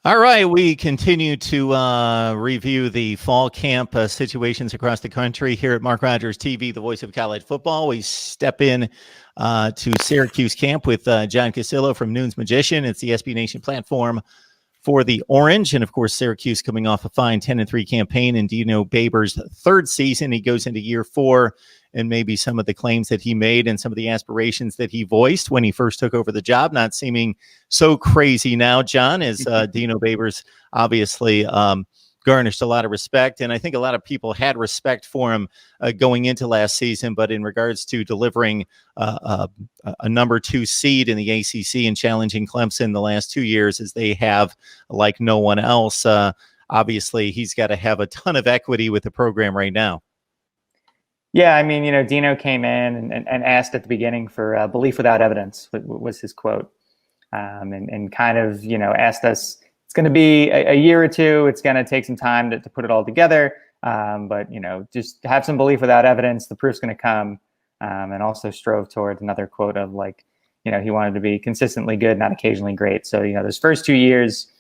All right, we continue to review the fall camp situations across the country here at Mark Rogers TV, the voice of college football. We step in to Syracuse camp with John Casillo from Noon's Magician. It's the SB Nation platform for the Orange, and of course, Syracuse coming off a fine 10-3 campaign in Dino Babers' third season. He goes into year 4, and maybe some of the claims that he made and some of the aspirations that he voiced when he first took over the job not seeming so crazy now, John, as Dino Babers obviously garnished a lot of respect. And I think a lot of people had respect for him going into last season. But in regards to delivering a number 2 seed in the ACC and challenging Clemson the last 2 years, as they have like no one else, obviously he's got to have a ton of equity with the program right now. Yeah, I mean, Dino came in and asked at the beginning for belief without evidence, was his quote. And kind of, asked us, it's going to be a year or two. It's going to take some time to put it all together. But, just have some belief without evidence. The proof's going to come. And also strove toward another quote of he wanted to be consistently good, not occasionally great. So, those first 2 years,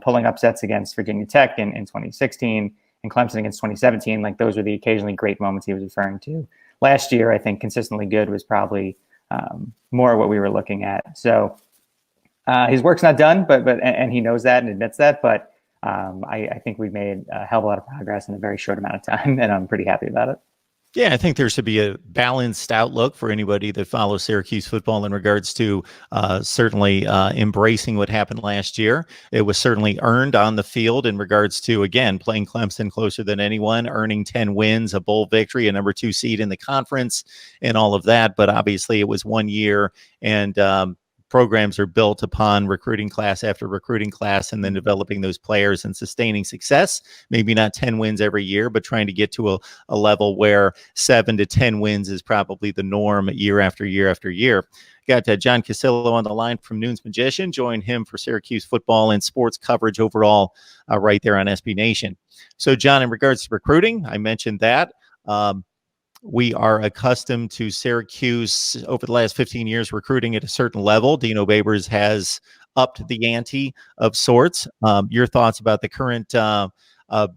pulling upsets against Virginia Tech in 2016 and Clemson against 2017, those were the occasionally great moments he was referring to. Last year, I think consistently good was probably more what we were looking at. So his work's not done, but he knows that and admits that. But I think we've made a hell of a lot of progress in a very short amount of time, and I'm pretty happy about it. Yeah, I think there should be a balanced outlook for anybody that follows Syracuse football in regards to certainly embracing what happened last year. It was certainly earned on the field in regards to, again, playing Clemson closer than anyone, earning 10 wins, a bowl victory, a number 2 seed in the conference, and all of that. But obviously it was 1 year, and programs are built upon recruiting class after recruiting class and then developing those players and sustaining success. Maybe not 10 wins every year, but trying to get to a level where 7 to 10 wins is probably the norm year after year after year. Got John Casillo on the line from Noon's Magician. Join him for Syracuse football and sports coverage overall right there on SB Nation. So, John, in regards to recruiting, I mentioned that. We are accustomed to Syracuse over the last 15 years recruiting at a certain level. Dino Babers has upped the ante of sorts. Your thoughts about the current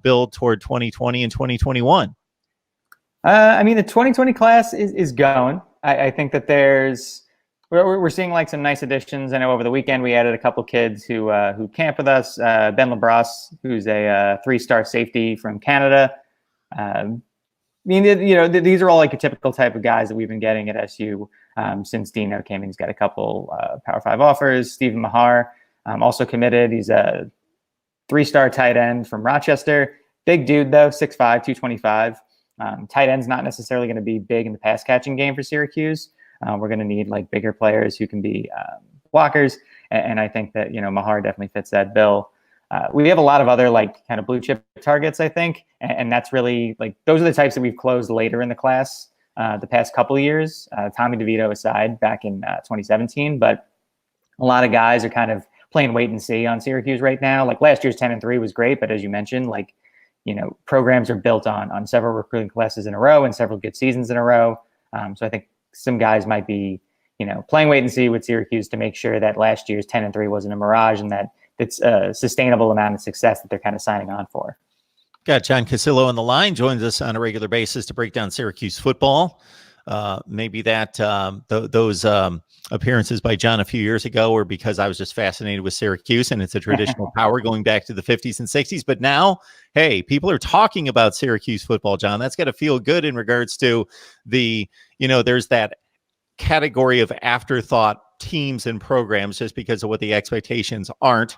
build toward 2020 and 2021? I mean, the 2020 class is going. I think that we're seeing some nice additions. I know over the weekend we added a couple kids who camp with us. Ben LaBrosse, who's a 3-star safety from Canada. I mean, these are all your typical type of guys that we've been getting at SU since Dino came in. He's got a couple Power 5 offers. Stephen Mahar also committed. He's a 3-star tight end from Rochester. Big dude, though, 6'5", 225. Tight end's not necessarily going to be big in the pass catching game for Syracuse. We're going to need bigger players who can be blockers. And I think that, Mahar definitely fits that bill. We have a lot of other kind of blue chip targets, I think. And that's really those are the types that we've closed later in the class the past couple of years, Tommy DeVito aside back in 2017. But a lot of guys are kind of playing wait and see on Syracuse right now. Last year's 10-3 was great. But as you mentioned, programs are built on several recruiting classes in a row and several good seasons in a row. So I think some guys might be, playing wait and see with Syracuse to make sure that last year's 10-3 wasn't a mirage and that it's a sustainable amount of success that they're kind of signing on for. Got John Casillo on the line, joins us on a regular basis to break down Syracuse football. Maybe that those appearances by John a few years ago were because I was just fascinated with Syracuse and it's a traditional power going back to the 50s and 60s. But now, hey, people are talking about Syracuse football, John. That's got to feel good in regards to there's that category of afterthought teams and programs just because of what the expectations aren't.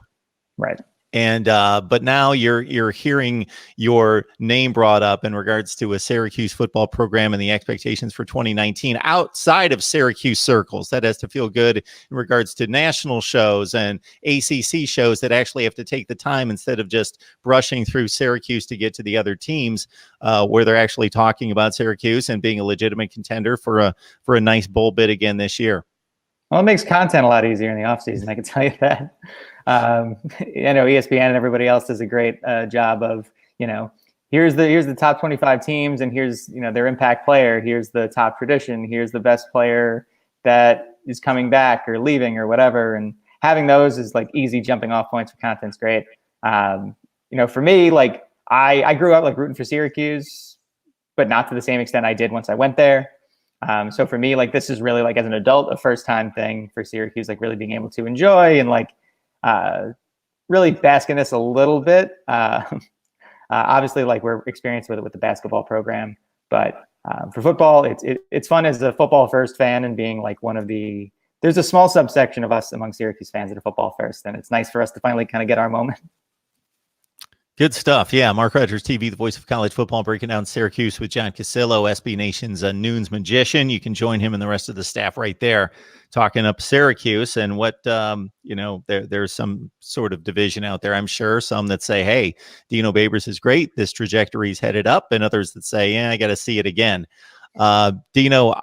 Right. And but now you're hearing your name brought up in regards to a Syracuse football program and the expectations for 2019 outside of Syracuse circles. That has to feel good in regards to national shows and ACC shows that actually have to take the time instead of just brushing through Syracuse to get to the other teams, where they're actually talking about Syracuse and being a legitimate contender for a nice bowl bid again this year. Well, it makes content a lot easier in the offseason, I can tell you that. I know ESPN and everybody else does a great job of, here's the top 25 teams and here's, their impact player. Here's the top tradition. Here's the best player that is coming back or leaving or whatever. And having those is like easy jumping off points for content's great. For me, like I grew up like rooting for Syracuse, but not to the same extent I did once I went there. So for me, like this is really like as an adult, a first time thing for Syracuse, like really being able to enjoy and like really bask in this a little bit. Obviously, like we're experienced with it with the basketball program, but for football, it's fun as a football first fan and being like one of the. There's a small subsection of us among Syracuse fans that are football first, and it's nice for us to finally kind of get our moment. Good stuff. Yeah. Mark Rogers TV, the voice of college football, breaking down Syracuse with John Casillo, SB Nation's Noons magician. You can join him and the rest of the staff right there talking up Syracuse and what, there's some sort of division out there, I'm sure. Some that say, hey, Dino Babers is great. This trajectory is headed up. And others that say, yeah, I got to see it again. Dino,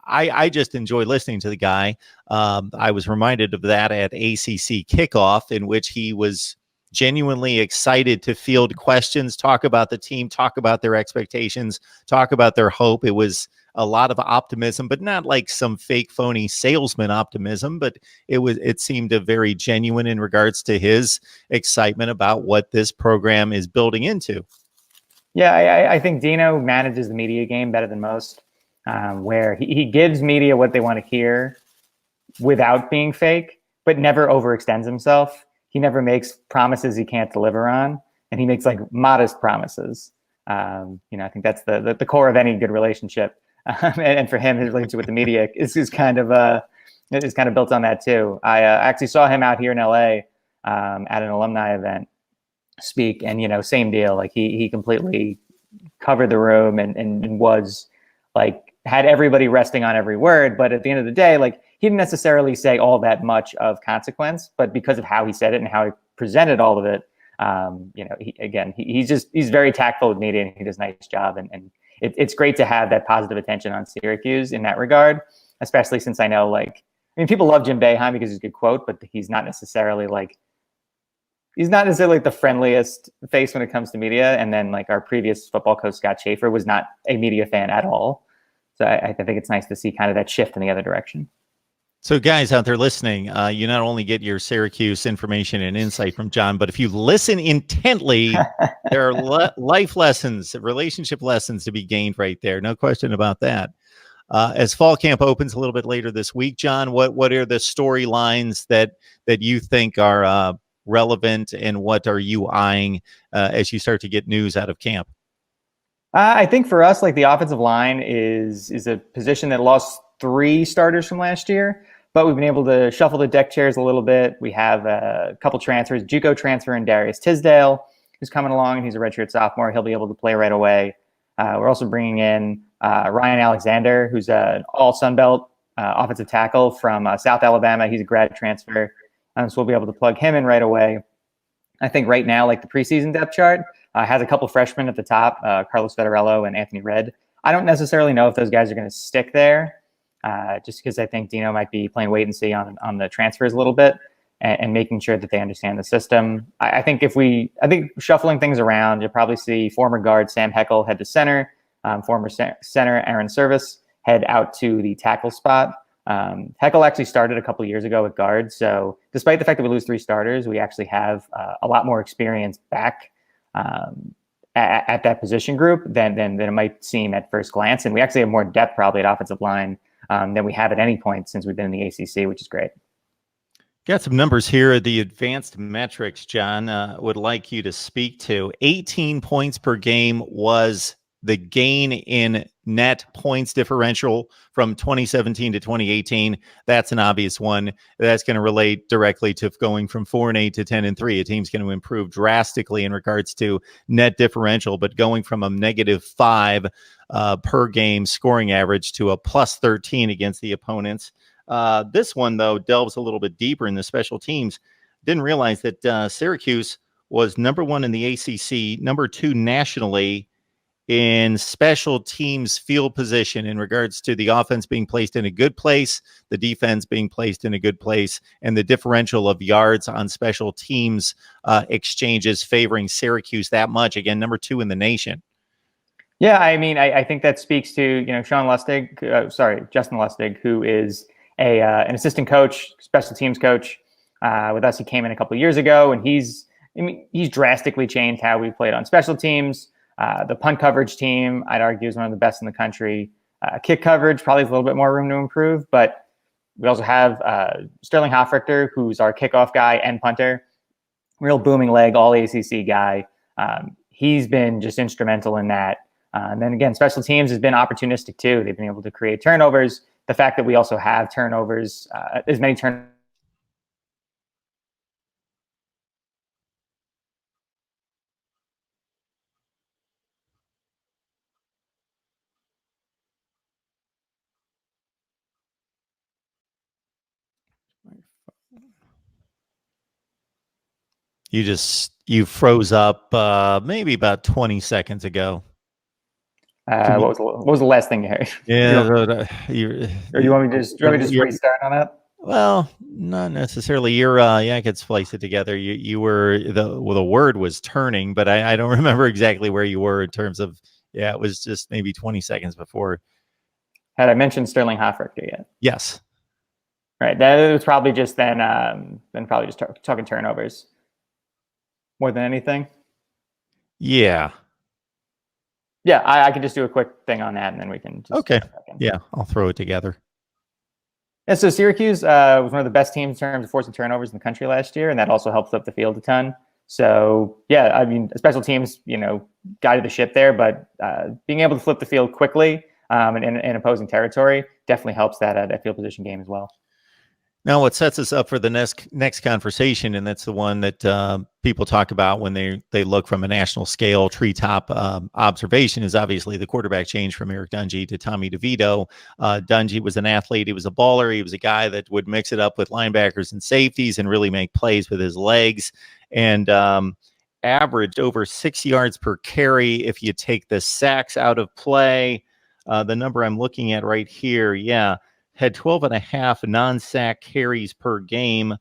I just enjoy listening to the guy. I was reminded of that at ACC kickoff, in which he was genuinely excited to field questions, talk about the team, talk about their expectations, talk about their hope. It was a lot of optimism, but not like some fake phony salesman optimism, but it seemed a very genuine in regards to his excitement about what this program is building into. Yeah, I think Dino manages the media game better than most, where he gives media what they want to hear without being fake, but never overextends himself. He never makes promises he can't deliver on, and he makes like modest promises. I think that's the core of any good relationship. And for him, his relationship with the media is kind of built on that too. I actually saw him out here in LA at an alumni event speak, and same deal. Like he completely covered the room and was like had everybody resting on every word. But at the end of the day, like he didn't necessarily say all that much of consequence, but because of how he said it and how he presented all of it, he's very tactful with media and he does a nice job. And it's great to have that positive attention on Syracuse in that regard, especially since I know, people love Jim Boeheim because he's a good quote, but he's not necessarily the friendliest face when it comes to media. And then like our previous football coach, Scott Schaefer, was not a media fan at all. So I think it's nice to see kind of that shift in the other direction. So guys out there listening, you not only get your Syracuse information and insight from John, but if you listen intently, there are life lessons, relationship lessons to be gained right there. No question about that. As fall camp opens a little bit later this week, John, what are the storylines that you think are relevant, and what are you eyeing as you start to get news out of camp? I think for us, like the offensive line is a position that lost 3 starters from last year, but we've been able to shuffle the deck chairs a little bit. We have a couple transfers, JUCO transfer and Darius Tisdale, who's coming along, and he's a redshirt sophomore. He'll be able to play right away. We're also bringing in Ryan Alexander, who's an all Sun Belt offensive tackle from South Alabama. He's a grad transfer, so we'll be able to plug him in right away. I think right now, like the preseason depth chart has a couple freshmen at the top, Carlos Federello and Anthony Redd. I don't necessarily know if those guys are going to stick there, just because I think Dino might be playing wait and see on the transfers a little bit and making sure that they understand the system. I think shuffling things around, you'll probably see former guard Sam Heckel head to center, former center Aaron Service head out to the tackle spot. Heckel actually started a couple of years ago at guard, so despite the fact that we lose 3 starters, we actually have a lot more experience back at that position group than it might seem at first glance, and we actually have more depth probably at offensive line than we have at any point since we've been in the ACC, which is great. Got some numbers here. The advanced metrics, John, would like you to speak to. 18 points per game was the gain in net points differential from 2017 to 2018. That's an obvious one. That's going to relate directly to going from 4-8 to 10-3. A team's going to improve drastically in regards to net differential, but going from a -5 per game scoring average to a +13 against the opponents. This one, though, delves a little bit deeper in the special teams. Didn't realize that Syracuse was number 1 in the ACC, number 2 nationally in special teams field position in regards to the offense being placed in a good place, the defense being placed in a good place, and the differential of yards on special teams exchanges favoring Syracuse that much. Again, number 2 in the nation. Yeah, I mean, I think that speaks to Justin Lustig, who is an assistant coach, special teams coach. With us, he came in a couple of years ago, and he's drastically changed how we played on special teams. The punt coverage team, I'd argue, is one of the best in the country. Kick coverage, probably has a little bit more room to improve, but we also have Sterling Hoffrichter, who's our kickoff guy and punter. Real booming leg, all ACC guy. He's been just instrumental in that. And then again, special teams has been opportunistic too. They've been able to create turnovers. The fact that we also have turnovers, as many turnovers. You froze up maybe about 20 seconds ago. What was the last thing you heard? Yeah, Or you want me to just restart on that? Well, not necessarily. I could splice it together. You were the word was turning, but I don't remember exactly where you were in terms of. Yeah, it was just maybe 20 seconds before. Had I mentioned Sterling Hoffrichter yet? Yes. Right. That was probably just then probably just talking turnovers more than anything. Yeah. Yeah, I could just do a quick thing on that, and then we can just okay. Yeah, I'll throw it together. Yeah, so Syracuse was one of the best teams in terms of forcing turnovers in the country last year, and that also helped flip the field a ton. So yeah, I mean, special teams, guided the ship there, but being able to flip the field quickly in opposing territory definitely helps that field position game as well. Now, what sets us up for the next conversation, and that's the one that people talk about when they look from a national scale treetop observation, is obviously the quarterback change from Eric Dungey to Tommy DeVito. Dungey was an athlete. He was a baller. He was a guy that would mix it up with linebackers and safeties and really make plays with his legs, and averaged over 6 yards per carry if you take the sacks out of play. The number I'm looking at right here, had 12 and a half non-sack carries per game.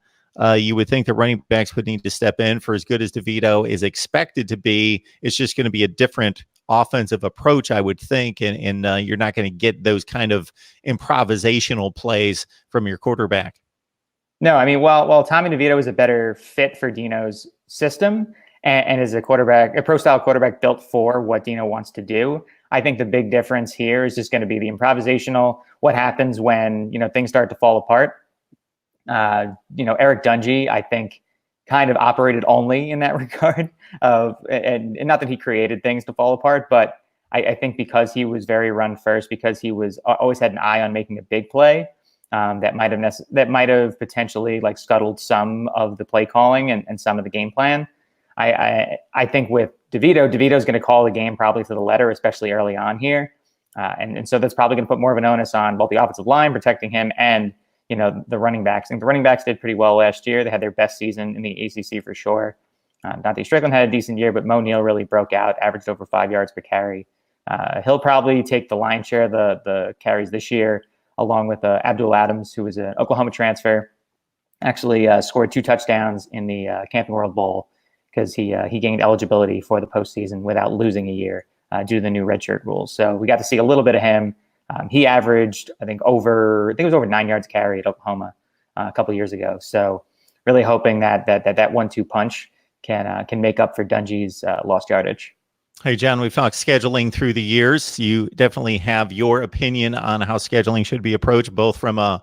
You would think the running backs would need to step in for as good as DeVito is expected to be. It's just going to be a different offensive approach, I would think, and you're not going to get those kind of improvisational plays from your quarterback. No, I mean, while Tommy DeVito is a better fit for Dino's system and is a pro-style quarterback built for what Dino wants to do, I think the big difference here is just going to be the improvisational. What happens when things start to fall apart? Eric Dungey, I think, kind of operated only in that regard and not that he created things to fall apart, but I think because he was very run first, because he was always had an eye on making a big play, that might have potentially scuttled some of the play calling and some of the game plan. I think with DeVito's going to call the game probably to the letter, especially early on here. And so that's probably going to put more of an onus on both the offensive line protecting him and, the running backs. I think the running backs did pretty well last year. They had their best season in the ACC for sure. Dante Strickland had a decent year, but Mo Neal really broke out, averaged over 5 yards per carry. He'll probably take the lion's share of the carries this year, along with Abdul Adams, who was an Oklahoma transfer, actually scored 2 touchdowns in the Camping World Bowl, because he gained eligibility for the postseason without losing a year due to the new redshirt rules. So we got to see a little bit of him. He averaged, I think it was over 9 yards carry at Oklahoma a couple of years ago. So really hoping that 1-2 punch can make up for Dungey's lost yardage. Hey, John, we've talked scheduling through the years. You definitely have your opinion on how scheduling should be approached, both from a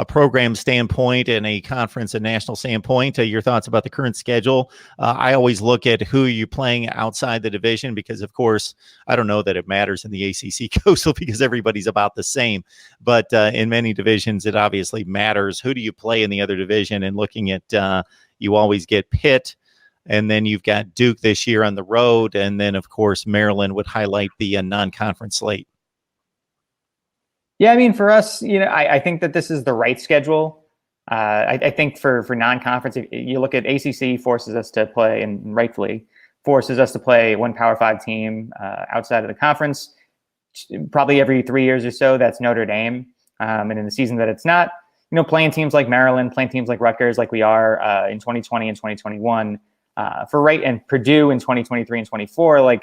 program standpoint and a conference and national standpoint. Your thoughts about the current schedule? I always look at who you're playing outside the division because, of course, I don't know that it matters in the ACC Coastal because everybody's about the same. But in many divisions, it obviously matters. Who do you play in the other division? And looking at, you always get Pitt. And then you've got Duke this year on the road. And then, of course, Maryland would highlight the non-conference slate. Yeah, I mean, for us, I think that this is the right schedule. I think for non-conference, if you look at ACC forces us to play, and rightfully forces us to play one Power 5 team outside of the conference. Probably every 3 years or so, that's Notre Dame. And in the season that it's not, playing teams like Maryland, playing teams like Rutgers, like we are in 2020 and 2021. And Purdue in 2023 and 24,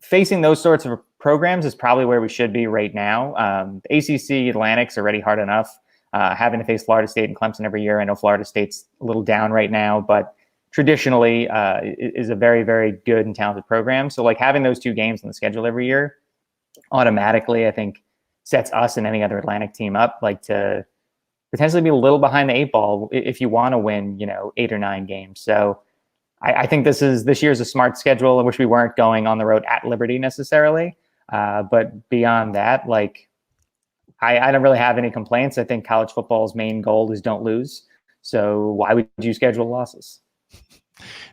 facing those sorts of programs is probably where we should be right now. The ACC Atlantic's already hard enough. having to face Florida State and Clemson every year. I know Florida State's a little down right now, but traditionally is a very, very good and talented program. So like having those two games on the schedule every year automatically, I think, sets us and any other Atlantic team up like to potentially be a little behind the eight ball if you want to win, 8 or 9 games. So I think this year's a smart schedule. I wish we weren't going on the road at Liberty necessarily. But beyond that, like I don't really have any complaints. I think college football's main goal is don't lose. So why would you schedule losses?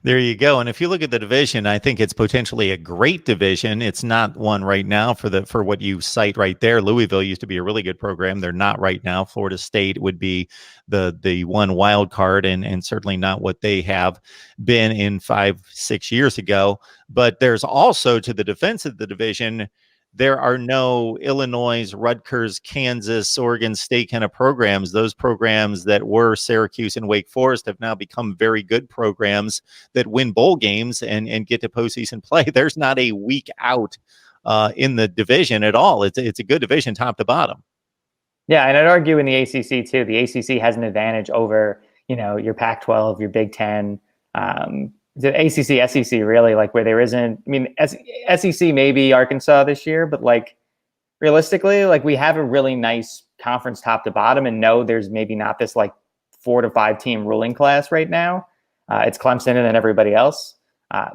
There you go. And if you look at the division, I think it's potentially a great division. It's not one right now for what you cite right there. Louisville used to be a really good program. They're not right now. Florida State would be the one wild card and certainly not what they have been in 5-6 years ago. But there's also, to the defense of the division, there are no Illinois, Rutgers, Kansas, Oregon State kind of programs. Those programs that were Syracuse and Wake Forest have now become very good programs that win bowl games and get to postseason play. There's not a week out in the division at all. It's a good division top to bottom. Yeah, and I'd argue in the ACC too. The ACC has an advantage over, your Pac-12, your Big Ten. The ACC, SEC really, like where there isn't, SEC maybe Arkansas this year, but like realistically, like we have a really nice conference top to bottom, and no, there's maybe not this like 4 to 5 team ruling class right now. It's Clemson and then everybody else.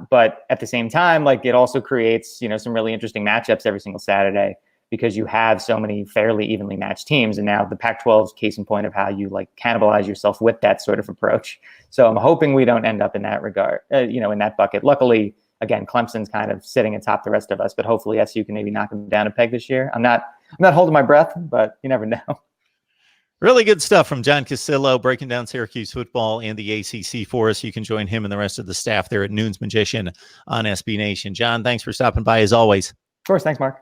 But at the same time, like it also creates, some really interesting matchups every single Saturday because you have so many fairly evenly matched teams. And now the Pac-12 is case in point of how you like cannibalize yourself with that sort of approach. So I'm hoping we don't end up in that regard, in that bucket. Luckily, again, Clemson's kind of sitting atop the rest of us, but hopefully SU can maybe knock them down a peg this year. I'm not holding my breath, but you never know. Really good stuff from John Cassillo breaking down Syracuse football and the ACC for us. You can join him and the rest of the staff there at Noon's Magician on SB Nation. John, thanks for stopping by as always. Of course. Thanks, Mark.